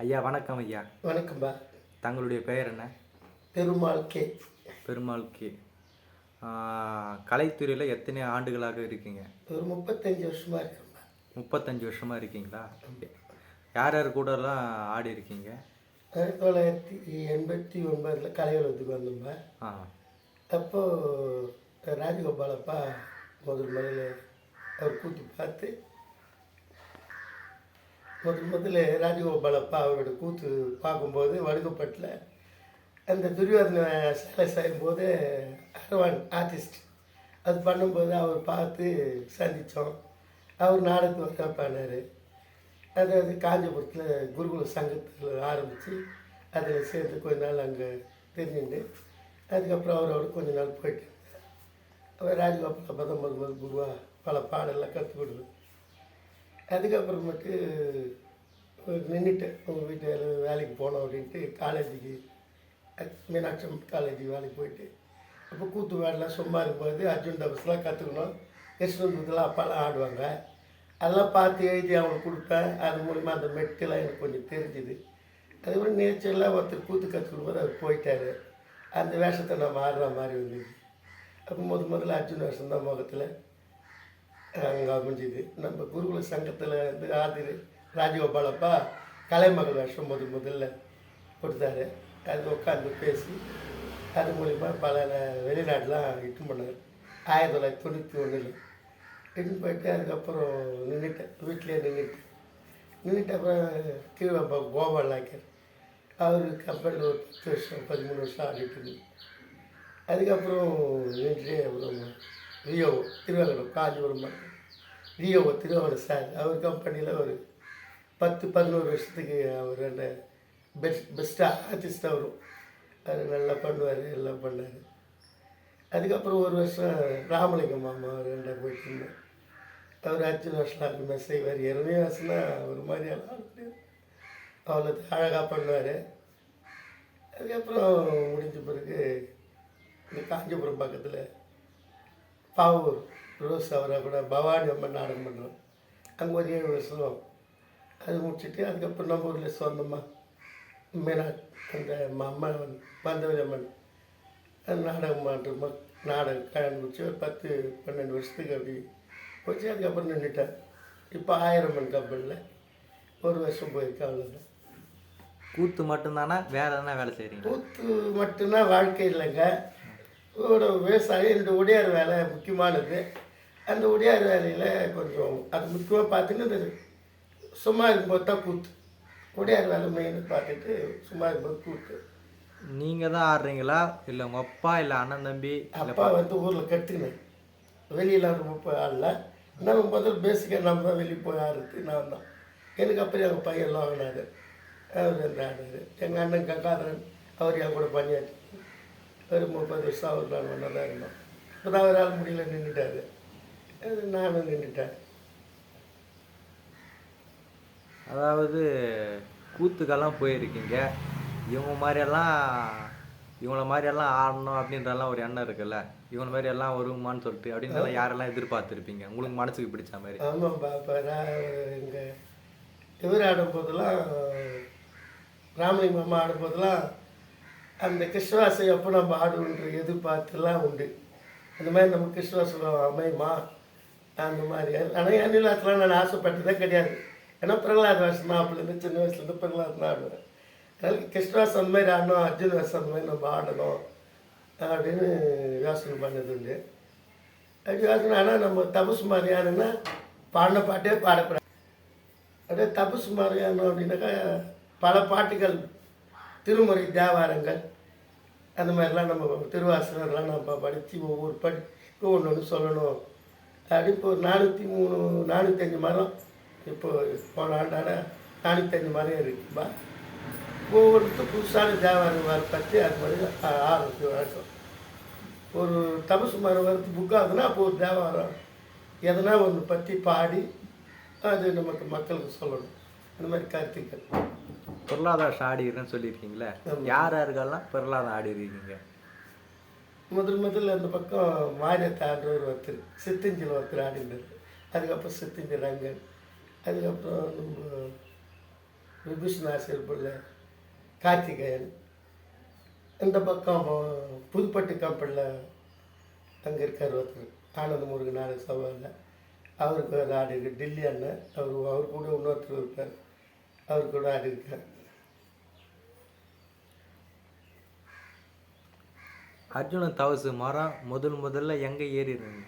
ஐயா வணக்கம் ஐயா. வணக்கம்பா. தங்களுடைய பெயர் என்ன? பெருமாள் கே. பெருமாள் கே. கலைத்துறையில் எத்தனை ஆண்டுகளாக இருக்கீங்க? ஒரு 35 வருஷமா இருக்கேன்பா. 35 வருஷமாக இருக்கீங்களா? யார் யார் கூடலாம் ஆடி இருக்கீங்க? 1989 கலைவலத்துக்கு வந்தோம்பா. அப்போது ராஜகோபாலப்பா முதல்ல அவர் கூத்து பார்த்து முதல்ல ராஜகோபாலப்பா அவரோட கூத்து பார்க்கும்போது வடுகப்பட்டில் அந்த துரியோதன சிலை செய்யும்போது அரவான் ஆர்டிஸ்ட் அது பண்ணும்போது அவர் பார்த்து சந்தித்தோம். அவர் நாடகத்து ஒர்க்காக பண்ணார். அதாவது காஞ்சிபுரத்தில் குருகுல சங்கத்தில் ஆரம்பித்து அதில் சேர்ந்து கொஞ்ச நாள் அங்கே தெரிஞ்சுட்டு அதுக்கப்புறம் அவரோட கொஞ்ச நாள் போயிட்டு அவர் ராஜகோபால தான் முதல் குருவாக பல பாடெல்லாம் கற்றுக் கொடுக்குது. அதுக்கப்புறமேட்டு நின்றுட்டேன். உங்கள் வீட்டில் வேலைக்கு போனோம் அப்படின்ட்டு காலேஜுக்கு மீனாட்சி காலேஜுக்கு வேலைக்கு போயிட்டு அப்போ கூத்து வேலைலாம் சும்மா இருக்கும்போது அர்ஜுன் டபஸ்லாம் கற்றுக்கணும். கிருஷ்ணன் அப்பாலாம் ஆடுவாங்க. அதெல்லாம் பார்த்து எழுதி அவங்களுக்கு கொடுப்பேன். அது மூலிமா அந்த மெட்டெல்லாம் எனக்கு கொஞ்சம் தெரிஞ்சுது. அதுக்கப்புறம் நேச்சரில் ஒருத்தர் கூத்து கற்றுக்கொடுக்கும்போது அவர் போயிட்டார். அந்த வேஷத்தை நம்ம ஆடுற மாதிரி இருந்துச்சு. அப்போ முதல்ல அர்ஜுன் வேஷம் தான் முகத்தில் அங்கே அமைஞ்சுது. நம்ம குருகுல சங்கத்தில் வந்து ஆதிரு ராஜகோபாலப்பா கலைமகள் வேஷம் முதல்ல கொடுத்தாரு. அது உட்காந்து பேசி அது மூலிமா பல வெளிநாட்டெலாம் இட்டு பண்ணார். 1991 இட்டுன்னு போயிட்டு அதுக்கப்புறம் நின்றுட்டேன். வீட்டிலே நின்றுட்டு அப்புறம் கீழ்வாப்பா கோபால் ஆக்கியார். அவர் கம்பெனியில் ஒரு 10 வருஷம் 13 வருஷம் ஆடிட்டு இருந்தது. அதுக்கப்புறம் நின்றுட்டே அப்புறம் ரியோ திருவாங்கடம் காஞ்சிபுரம் ரியோ திருவாங்கடம் சார் அவர் கம்பெனியில் ஒரு 10-11 வருஷத்துக்கு அவர் என்ன பெஸ்ட்டாக ஆர்டிஸ்டாக வரும். அவர் நல்லா பண்ணுவார், எல்லாம் பண்ணார். அதுக்கப்புறம் ஒரு வருஷம் ராமலிங்கம் மாமா அவர் ரெண்டாக போயிட்டு இருந்தேன். அவர் 5 வருஷம் அதுமாதிரி செய்வார். இறமைய வருஷம்னா ஒரு மாதிரி எல்லாம் அவ்வளோ அழகாக பண்ணுவார். அதுக்கப்புறம் முடிஞ்ச பிறகு இந்த காஞ்சிபுரம் பக்கத்தில் பாவூர் ரோஸ் அவரை கூட பவானி அம்மன் நாடகம் பண்ணுறோம். அங்கே ஒரு 7 வருஷம் அது முடிச்சுட்டு அதுக்கப்புறம் நம்ம ஊரில் சொந்தமாக மீனாட் அந்த அம்மன் பந்தவரி அம்மன் நாடகம் மாற்றமாக நாடகம் கல்யாணம் முடிச்சு ஒரு 10-12 வருஷத்துக்கு அப்படி போச்சு. அதுக்கப்புறம் நின்றுட்டேன். இப்போ 1000 மண் கம்பெனியில் ஒரு வருஷம் போயிருக்கேன். அவ்வளோதான். கூத்து மட்டும்தானா வேறு எதனா வேலை செய்கிறீங்க? கூத்து மட்டும்தான் வாழ்க்கை இல்லைங்க. விவசாயம் என்னோடய உடையார் வேலை முக்கியமானது. அந்த உடையார் வேலையில் கொஞ்சம் அது முக்கியமாக பார்த்துன்னு இந்த சும்மா இருக்கும்போது தான் கூத்து. உடையார் வேலை மெயின் பார்த்துட்டு சும்மா இருக்கும்போது கூத்து. நீங்கள் தான் ஆடுறீங்களா இல்லை உங்கள் அப்பா இல்லை அண்ணன் தம்பி? அப்பா வந்து ஊரில் கற்றுக்கினேன். வெளியெலாம் ரொம்ப போய் ஆடல. நம்ம முதல் பேசிக்காக நம்ம தான் வெளியே போய் ஆடுறது நான் தான். எனக்கு அப்புறம் எங்கள் பையன்லாம் ஆடினார். அவர் வந்து ஆடினார். எங்கள் அண்ணன் கங்காதரன் அவர் என் கூட பண்ணியாச்சு. ஒரு 30 வருஷம் அவர் நான் ஒன்றா தான் இருந்தோம். இப்போ தான் அவரால் முடியல நின்றுட்டார். நானும் நின்றுட்டேன். அதாவது கூத்துக்கெல்லாம் போயிருக்கீங்க. இவங்கள மாதிரியெல்லாம் ஆடணும் அப்படின்றலாம் ஒரு எண்ணம் இருக்குல்ல. இவங்க மாதிரியெல்லாம் வருமானு சொல்லிட்டு அப்படின்றலாம் யாரெல்லாம் எதிர்பார்த்துருப்பீங்க உங்களுக்கு மனசுக்கு பிடிச்ச மாதிரி? ஆமாம்ப்பா. இப்போ நான் எங்கள் இவர் ஆடும்போதெல்லாம் ராமலிங்க மாமா ஆடும்போதெல்லாம் அந்த கிருஷ்ணவாசை எப்போ நம்ம ஆடுன்ற எதிர்பார்த்துலாம் உண்டு. அந்த மாதிரி நம்ம கிருஷ்ணவாசம் அமையுமா அந்த மாதிரி. ஆனால் என் நிலத்தில் நான் ஆசைப்பட்டதே கிடையாது. ஏன்னா பிரகலாத வேஷம் தான் அப்போலேருந்து சின்ன வயசுலேருந்து பிரகலாத் தான் ஆடுவேன். அதனால் கிருஷ்ணவாசம் அந்த மாதிரி ஆடணும், அர்ஜுன் வேஷம் அந்த மாதிரி நம்ம ஆடணும் அப்படின்னு யோசனை பண்ணது உண்டு. அது யோசனை. ஆனால் நம்ம தபசு மாதிரியானுன்னா பாடின பாட்டே பாடக்கூடாது. அப்படியே தபசு மாதிரியானோம் அப்படின்னாக்கா பல பாட்டுகள் திருமுறை தேவாரங்கள் அந்த மாதிரிலாம் நம்ம திருவாசகம்லாம் நம்ம படித்து ஒவ்வொரு படிக்கும் ஒன்று ஒன்று சொல்லணும். அப்படி இப்போ 405 மரம் இப்போ போன ஆண்டான 405 மரம் இருக்குப்பா. ஒவ்வொருத்தரும் புதுசான தேவாரம் பற்றி அது மாதிரி ஆரம்பிச்சு வழக்கம். ஒரு தபசு மரம் வரது புக் ஆகுதுன்னா அப்போ ஒரு தேவாரம் எதனா ஒன்று பற்றி பாடி அது நமக்கு மக்களுக்கு சொல்லணும். அந்த மாதிரி கருத்துக்கள். பொருளாதாரம் ஆடிக்கிறேன்னு சொல்லியிருக்கீங்களே, யார் யாருக்கெல்லாம் பொருளாதாரம் ஆடி இருக்கீங்க? முதல்ல அந்த பக்கம் மாரியத்தை ஆடுறவர் ஒருத்தர், சித்தஞ்சில் ஒருத்தர் ஆடினார். அதுக்கப்புறம் சித்தஞ்சி ரங்கன். அதுக்கப்புறம் நம்ம விபூஷன் ஆசிரியர் பிள்ளை கார்த்திகேயன். இந்த பக்கம் புதுப்பட்டு கம்பெனியில் அங்கே இருக்கார் ஒருத்தர் ஆனந்த முருகன் நாடக சபாவில். அவருக்கு ஒரு ஆடு இருக்குது. டில்லி அண்ணன் அவர் கூட இன்னொருத்தர் இருக்கார். அவர் கூட ஆடு இருக்கார். அர்ஜுன தவசு மரம் முதல்ல எங்கே ஏறிடுறீங்க?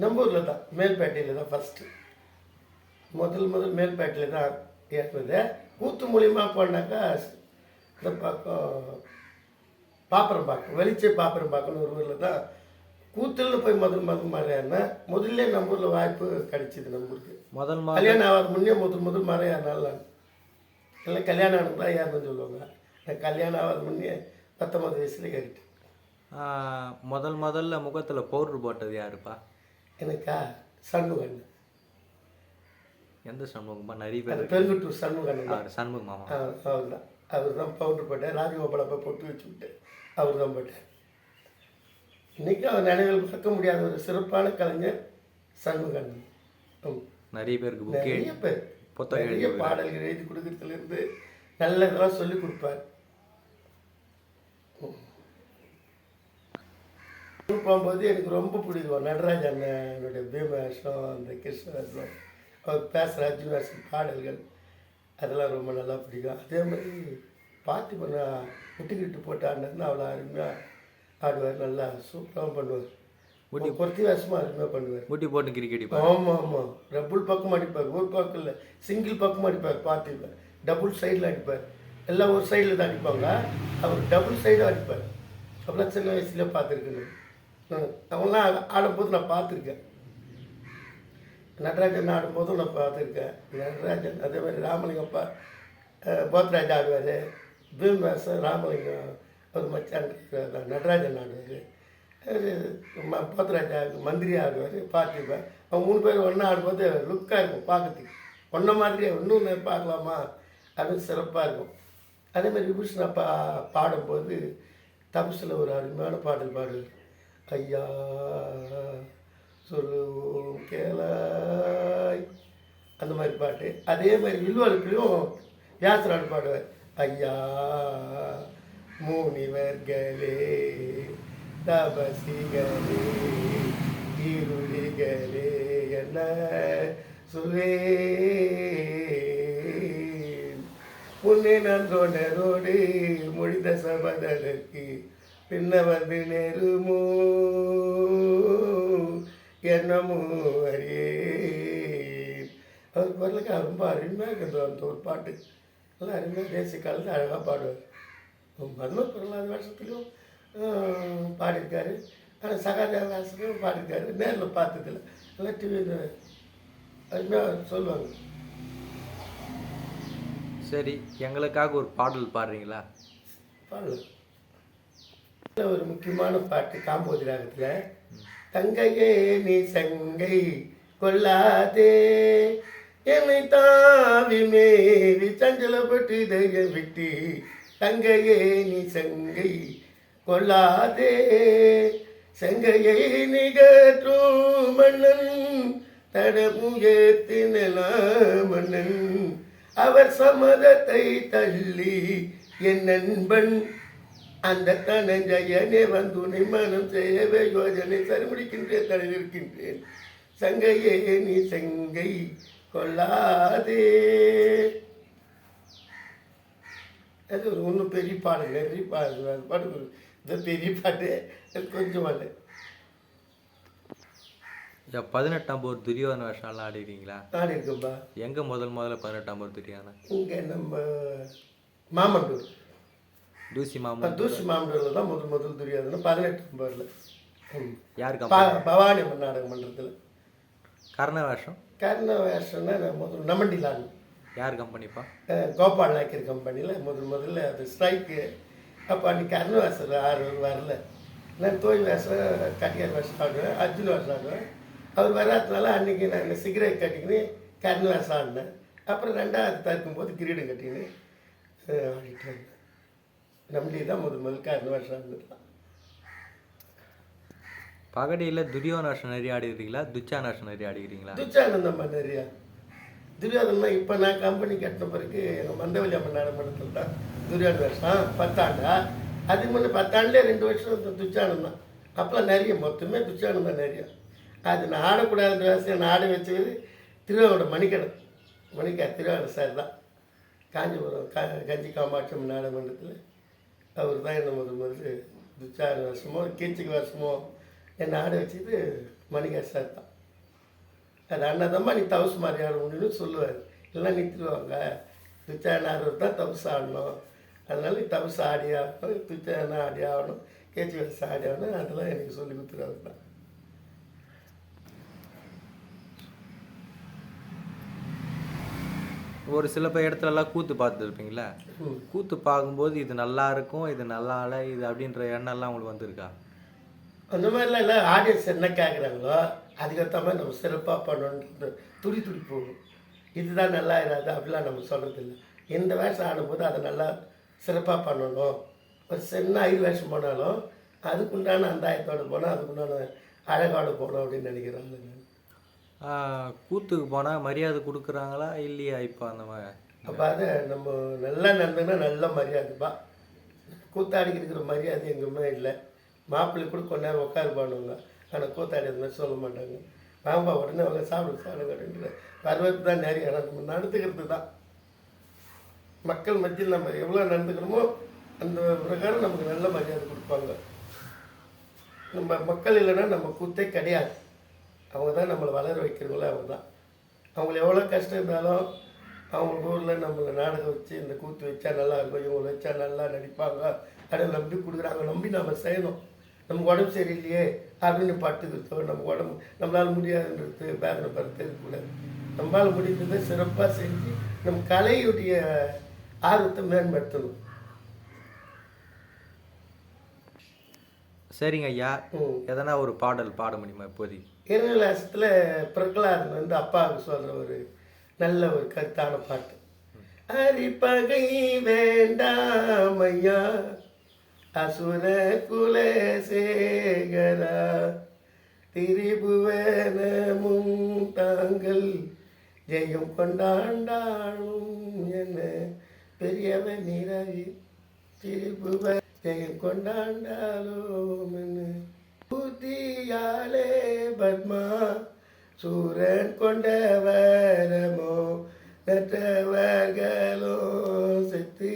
நம்ம ஊரில் தான், மேல்பேட்டையில் தான் ஃபஸ்ட்டு. முதல் மேல்பேட்டையில் தான் ஏற்பது. கூத்து மூலியமாக போனாக்கா இந்த பக்கம் பாப்பரம்பாக்கம், வெளிச்சை பாப்பரம்பாக்கம்னு ஒரு ஊரில் தான் கூத்துல்னு போய் முதல் மரம் ஏறினேன். முதல்ல நம்ம ஊரில் வாய்ப்பு கிடைச்சிது. நம்ம ஊருக்கு கல்யாணம் ஆகாத முன்னே முதல் மரம் ஏறினால நான் இல்லை கல்யாணம் ஆனது தான் ஏறணும்னு சொல்லுவாங்க. நான் கல்யாணம் ஆகாத முன்னே 19 வயசுல ஏறிட்டேன். முதல்ல முகத்தில் பவுடர் போட்டது யாருப்பா? எனக்கா சண்முகன். எந்த சண்முகமா? நிறைய பேர் பெருங்குட்டூர் சண்முகன். சண்முக மாமா. அவர் தான் பவுடர் போட்டார். ராஜகோபாலப்பா போட்டு வச்சு விட்டு அவர் தான் போட்டார். இன்றைக்கி அவர் நினைவில் மறக்க முடியாத ஒரு சிறப்பான கலைஞர் சண்முகன். நிறைய பேருக்கு நிறைய பேர் நிறைய பாடல்கள் எழுதி கொடுக்கறதுலேருந்து நல்ல இதெல்லாம் சொல்லி கொடுப்பார். போகும்போது எனக்கு ரொம்ப பிடிக்கும் நடராஜ அண்ணனுடைய பீமவேஷம், அந்த கிருஷ்ணவேஷம், அவர் பேசுகிற அர்ஜுன் பாடல்கள் அதெல்லாம் ரொம்ப நல்லா பிடிக்கும். அதே மாதிரி பாட்டு பண்ண விட்டுக்கிட்டு போட்டு ஆடினா அவ்வளோ அருமையாக ஆடுவார். நல்லா சூப்பராகவும் பண்ணுவார். பொறுத்தி வேஷமாக அருமையாக பண்ணுவார். ஊட்டி போட்டு கிரிக்கெட். ஆமாம். டபுள் பக்கம் அடிப்பார். ஒரு பக்கம் இல்லை, சிங்கிள் பக்கம் அடிப்பார். பார்த்துப்பார். டபுள் சைடில் அடிப்பார். எல்லாம் ஒரு சைடில் தான் அடிப்பாங்க. அவர் டபுள் சைடும் அடிப்பார். அப்போலாம் சின்ன வயசுலேயே பார்த்துருக்கேன். அவங்களாம் ஆடும்போது நான் பார்த்துருக்கேன். நடராஜன் ஆடும்போதும் நான் பார்த்துருக்கேன். நடராஜன் அதே மாதிரி ராமலிங்கப்பா போத்ராஜ் ஆடுவார். பீமவேசம் ராமலிங்கம் ஒரு மச்சான் நடராஜன் ஆடுவார். போத்ராஜ் மந்திரி ஆடுவார். பார்த்துருப்பேன். அவங்க 3 பேர் ஒன்றா ஆடும்போது லுக்காக இருக்கும் பார்க்கறதுக்கு. ஒன்றை மாதிரியே இன்னொன்று பார்க்கலாமா அப்படின்னு சிறப்பாக இருக்கும். அதேமாதிரி விபூஷன் அப்பா பாடும்போது தபசில் ஒரு அருமையான பாடல் பாடுவார். ஐயா சொல்லுவோம் கேளாய், அந்த மாதிரி பாட்டு. அதே மாதிரி வில்வலுக்குலையும் வியாசராடு பாடுவார். ஐயா முனிவர்களே தபசிகளே இருளிகளே என்ன சொல்வே முன்னே நான் தோன்றரோடு முடிந்த சபதற்கு பின்ன வந்து நேருமோ என்னமோ அறியே. அவர் குரலுக்கு ரொம்ப அருமையாக இருக்குது. அந்த ஒரு பாட்டு நல்லா அருமையாக தேசிய காலத்தில் அழகாக பாடுவார். மர்ம பிரகலாத வருஷத்துலையும் பாடியிருக்காரு. ஆனால் சகாதேவ வாசனையும் பாடியிருக்காரு. நேரில் பார்த்ததில்ல, நல்லா டிவியில் அருமையாக சொல்லுவாங்க. சரி, எங்களுக்காக ஒரு பாடல் பாடுறீங்களா? பாடலாம். ஒரு முக்கியமான பாட்டு காம்போதி ராகத்தில். தங்கையே நீ சங்கை கொள்ளாதே என்னை தாவி மேவி சஞ்சலப்பட்டு தைரியம் விட்டு தங்கையே நீ சங்கை கொள்ளாதே சங்கையை நிகற்றும் மன்னன் தடமுயர்த்தின மன்னன் அவர் சம்மதத்தை தள்ளி என் நண்பன் அந்த தனஞ்சயனே வந்துனை மனம் செய்யவே யோஜனை சரிமுடிக்கின்றேன் தலைவிருக்கின்றேன் சங்கையே நீ சங்கை கொள்ளாதே. அது ஒரு ஒன்றும் பெரிய பாடல், நிறைய பாடல் பாட்டு. இந்த பெரிய பாட்டு கொஞ்சம் பாட்டு. 18ஆம் போர் துரியோதன வேஷம்லாம் ஆடிக்கிறீங்களா? ஆடி இருக்கும்பா. எங்கே முதல்ல 18ஆம் போர் துரியோதன? இங்கே நம்ம மாமண்டூர் தூசி மாமண்டூரில் தான் முதல் துரியோதனை 18ஆம் போரில். யாருக்கு? பவானி அம்மன் நாடக மன்றத்தில். கர்ண வேஷம்? கர்ண வேஷம்னா முதல் நமண்டிலான். யார் கம்பெனிப்பா? கோபால் நாயக்கர் கம்பெனியில் முதல்ல அது ஸ்ட்ரைக்கு. அப்போ அன்றைக்கி கர்ண வேஷம் 6 வரல. நான் தோய் வேஷம் கட்டியார் வேஷம் ஆடுவேன், அர்ஜுன் வேஷம் ஆடுவேன். அவர் வராதனால அன்றைக்கி நான் சிகரெட் கட்டிக்கின்னு கர்ண வேஷம் ஆடினேன். அப்புறம் 2வது தற்கும்போது கிரீடம் கட்டிக்கின்னு ஆடிட்டு வந்தேன். நம்பி தான் முதல் கர்ண வேஷம் ஆடினது. பகடியில் துரியோதன வேஷம் நிறைய ஆடிக்கிறீங்களா? துச்சான வேஷம் நிறைய ஆடிக்கிறீங்களா? துச்சானந்தம்மா நிறையா. துரியோதனா இப்போ நான் கம்பெனி கட்டின பிறகு எங்கள் மந்தவல்லி அம்மன் நாடகத்தில் தான் துரியோதன வருஷம் 10 ஆண்டா. அதுக்கு முன்னே 10 ஆண்டுலேயே 2 வருஷம் துச்சானம் தான். அப்போலாம் நிறைய மொத்தமே துச்சானம் தான் நிறைய. அது நான் ஆடக்கூடாதுன்ற வயசு நான் ஆட வச்சது திருவாரூர் மணிக்கடை திருவாரூர் சார் தான். காஞ்சிபுரம் கஞ்சி காமாட்சி அம்மன் நாடகமன்றத்தில் அவர் தான் என்ன முதல் துச்சான வருஷமோ கீர்த்திக்கு வருஷமோ என்னை ஆட வச்சது மணிகர் சார் தான். அது அண்ணாதம்மா நீ தவசு மாதிரி ஆட முடியும்னு சொல்லுவார். இல்லைன்னா நிறுத்திடுவாங்க. துச்சான ஆடுறது தான் தவசு ஆடணும். அதனால நீ தவசு ஆடி ஆகணும், துச்சான ஆடி ஆகணும், கேச்சி வயசு ஆடி ஆகணும். அதெல்லாம் எனக்கு சொல்லி கொடுத்துருவாரு தான். ஒரு சில இடத்துலலாம் கூத்து பார்த்துருப்பீங்களா? கூத்து பார்க்கும்போது இது நல்லா இருக்கும், இது நல்லா இல்லை, இது அப்படின்ற எண்ணம்லாம் உங்களுக்கு வந்திருக்கா? அந்த மாதிரிலாம் இல்லை. ஆடியன்ஸ் என்ன கேட்குறாங்களோ அதுக்கேற்ற மாதிரி நம்ம சிறப்பாக பண்ணணுன்றது துடி போகும். இதுதான் நல்லா இராது அப்படிலாம் நம்ம சொல்கிறதில்ல. எந்த வேஷம் ஆடும்போது அதை நல்லா சிறப்பாக பண்ணணும். ஒரு சின்ன 5 வேஷம் போனாலும் அதுக்குண்டான அந்தாயத்தோடு போனால் அதுக்குண்டான அழகோடு போகணும் அப்படின்னு நினைக்கிறாங்க. கூத்துக்கு போனால் மரியாதை கொடுக்குறாங்களா இல்லையா இப்போ அந்த மாதிரி? அப்போ அதை நம்ம நல்லா நடந்ததுன்னா நல்ல மரியாதைப்பா. கூத்தாடிக்கு இருக்கிற மரியாதை எங்கேயுமே இல்லை. மாப்பிள்ளை கூட கொஞ்ச நேரம் உட்காரு பண்ணுவாங்க. ஆனால் கூத்தாடி அந்த மாதிரி சொல்ல மாட்டாங்க. வாங்கப்பா உடனே அவங்க சாப்பிடுங்க அப்படின்ற வரவேற்பு தான் நிறைய. நம்ம நடந்துக்கிறது தான் மக்கள் மத்தியில் நம்ம எவ்வளோ நடந்துக்கிறோமோ அந்த பிரகாரம் நமக்கு நல்ல மரியாதை கொடுப்பாங்க. நம்ம மக்கள் இல்லைன்னா நம்ம கூத்தே கிடையாது. அவங்க தான் நம்மளை வளர வைக்கிறவங்களே அவங்க தான். அவங்கள எவ்வளோ கஷ்டம் இருந்தாலும் அவங்க ஊரில் நம்மளை நாடகம் வச்சு இந்த கூத்து வச்சா நல்லா இருக்கும், இவங்களை வச்சா நல்லா நடிப்பாங்க அப்படின்னு நம்பி கொடுக்குறாங்க. நம்பி நம்ம செய்யணும். நமக்கு உடம்பு சரியில்லையே அப்படின்னு பட்டுக்கிறதோ நம்ம உடம்பு நம்மளால் முடியாதுன்றது வேதனை படுத்த இருக்கக்கூடாது. நம்மளால் முடிந்ததை சிறப்பாக செஞ்சு நம்ம கலையுடைய ஆர்வத்தை மேம்படுத்தணும். சரிங்க ஐயா, எதனா ஒரு பாடல் பாட முடியுமா இப்போதைக்கு? இரநிலாசத்தில் பிரகலாதன் வந்து அப்பாவுக்கு சொல்கிற ஒரு நல்ல ஒரு கருத்தான பாட்டு. அரிப்பகை வேண்டாமையா அசுர குலசேகரா திரிபுவனமும் தாங்கள் ஜெயம் கொண்டாண்டாளும் என்ன பெரியவன் நிறவி திரிபுவ ஜெயம் கொண்டாண்டாலும் என்ன புத்தியாலே பத்மா சூரன் கொண்டவரமோ நற்றவர்களோ செத்து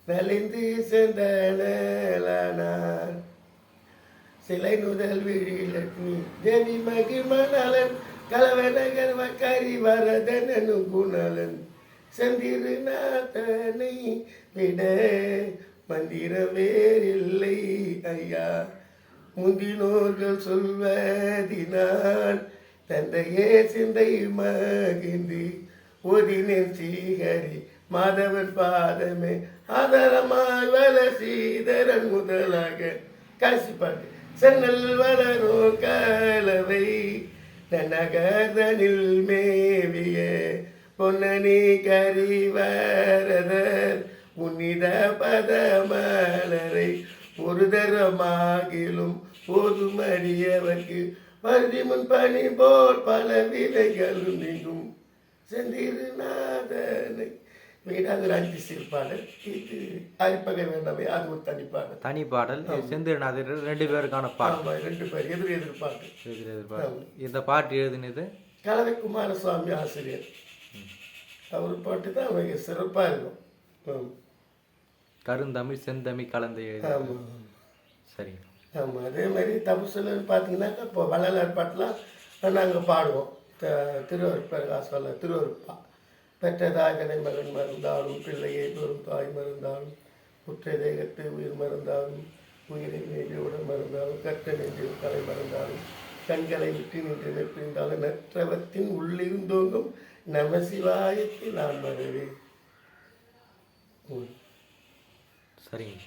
நலிந்து சென்றனார் சிலை நுதல் விழி லட்சுமி தேவி மகிமநலன் கலவனகர் வக்கரி வரதனு குணலன் சந்திரநாதனை விட மந்திரம் வேறில்லை ஐயா முந்தினோர்கள் சொல்வதினால் தந்தையே சிந்தை மகிழ்ந்து ஓதினேன் ஸ்ரீஹரி மாதவன் பாதமே ஆதரமாய் வள சீதரன் முதலாக கடைசி பாட்டு சென்னல் வளரும் கலவை நகதனில் மேவிய பொன்னனி கரிவரதர் உன்னித பதமலரை ஒரு தரமாகிலும் போதுமடியவர்க்கு மருதி முன் பணி போல் பல விலைகளும் நீங்கும் செந்திருநாதனை வீடாது ராஞ்சி சிற்பாடல். இது அரிப்பகை வேண்டாமே அது ஒரு தனி பாடல். செந்திருநாதர் 2 பேருக்கான பாடல். 2 பேர் எதிர்பார்ட்டு. இந்த பாட்டு எழுதினது கலவை குமாரசுவாமி ஆசிரியர். அவர் பாட்டு தான் அவங்க சிறப்பாக இருக்கும். கருந்தமிழ் செந்தமிழ் கலந்து எழுதி. சரி. ஆமாம், அதே மாதிரி தபசுலன்னு பார்த்தீங்கன்னாக்கா இப்போ வள்ளலார் பாட்டெலாம் நாங்கள் பாடுவோம். திருவருப்பா பெற்றதாய் தனை மகன் மறந்தாலும் பிள்ளையை பெறும் தாய் மறந்தாலும் உற்ற தேகத்தை உயிர் மறந்தாலும் உயிரை மீறி உடல் மறந்தாலும் கற்ற நெஞ்சில் கலை மறந்தாலும் கண்களை விட்டு நின்று நிற்பிருந்தாலும் நற்றவத்தின் உள்ளிருந்தோங்கும் நமசிவாயத்தை நான் மறவேன். சரிங்க.